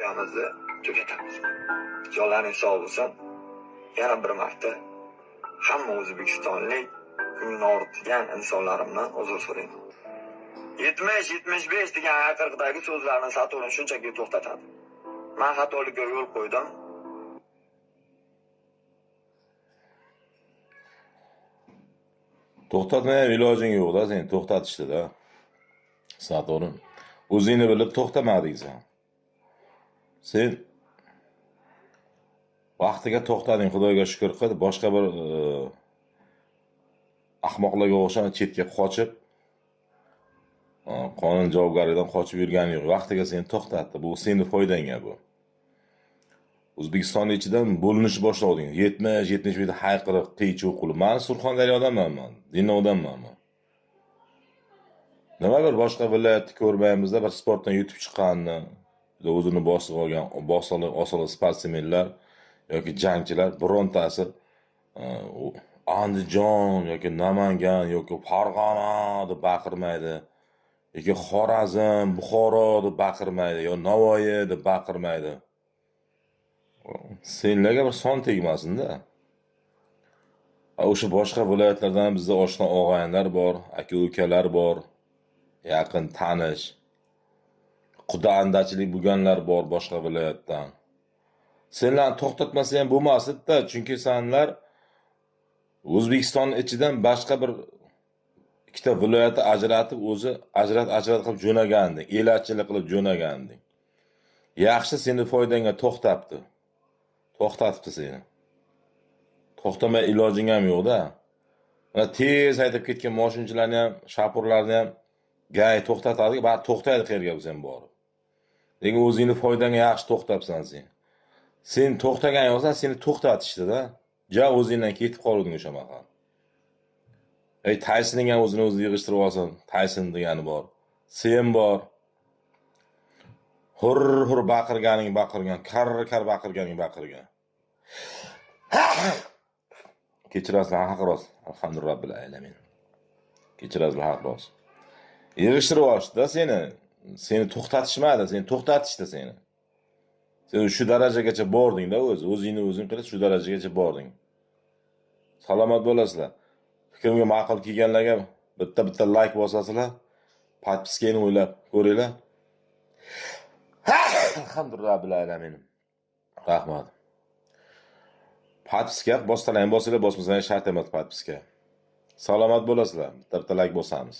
Videomizni tugatamiz. Jonlaring sog' bo'lsin. Yana bir marta hamma o'zbekistonlik ko'ngli ortgan insonlarimdan uzr so'rayman. 70-75 degan hayqiriqdagi so'zlarni Saturn shunchaki to'xtatadi. Men xatolikka yo'l qo'ydim. To'xtatmay ilojing yo'q-da, seni to'xtatishdi-da. Saturn. O'zingni bilib to'xtamading sen. Sen vaqtiga to'xtading, Xudoga shukr qil. Boshqa bir ahmoqlarga o'xshab chetga qochib, qonun javobgarligidan qochib yurgani yo'q. Vaqtiga seni to'xtatdi. Bu sening foydangga bu. O'zbekiston ichidan bo'linishni boshlading. 70-75 hayqiriq, qiy-chuv qilib. Men Surxondaryodanman, dinni odamman. Nima bir boshqa viloyatni ko'rmaymiz-da, bir sportdan yutib chiqqanni, o'zini bosib olgan, osonli sportsmenlar yoki jangchilar birontasi Andijon yoki Namangan yoki Farg'ona deb baqirmaydi, yoki Xorazm, Buxoro deb baqirmaydi, yo Navoiy deb baqirmaydi. Senlarga bir son tegmasin-da. O'sha boshqa viloyatlardan bizda oshna og'ayinlar bor, aka-ukalar bor, yaqin tanish, quda-andachilik bo'lganlar bor boshqa viloyatdan. Senlarni to'xtatmasa ham bo'lmasdi-da, chunki senlar O'zbekiston ichidan boshqa bir ikkita viloyatni ajratib, o'zi ajrat qilib jo'naganding, elatchilik qilib jo'naganding. Yaxshi seni foydangga to'xtatibdi seni. To'xtamay ilojing ham yo'q-da. Mana tez haydab ketgan mashinchilarni ham, shapurlarni ham gay to'xtatadi, bari to'xtaydi qayerga bo'lsa ham borib. Lekin o'zingni foydangga yaxshi to'xtabsan sen. Sen to'xtagan yo'qsan, seni to'xtatishdi-da. Ja o'zingdan ketib qolding o'sha maqam. Taysonning ham o'zini yig'ishtirib olsin. Tayson degani bor. Sen bor. Hur baqirgan, kar baqirgan. Kechirasizlar, haq rost. Alhamdulillah alamin. Kechirasizlar, haq rost. Yig'ishtirib olishdi-da seni. Seni to'xtatishmadi, seni to'xtatishdi seni. Sen shu darajagacha bording-da o'zing qilib shu darajagacha bording. Salomat bo'lasizlar. Fikrimga ma'qul kelganlarga bitta like bosasizlar. Podpiskani o'ylab ko'ringlar. Alhamdulillah alamin. Rahmat. Podpiska bosinglar, bosmasanglar shart emas podpiska. Salomat bo'lasizlar. Bitta like bosamiz.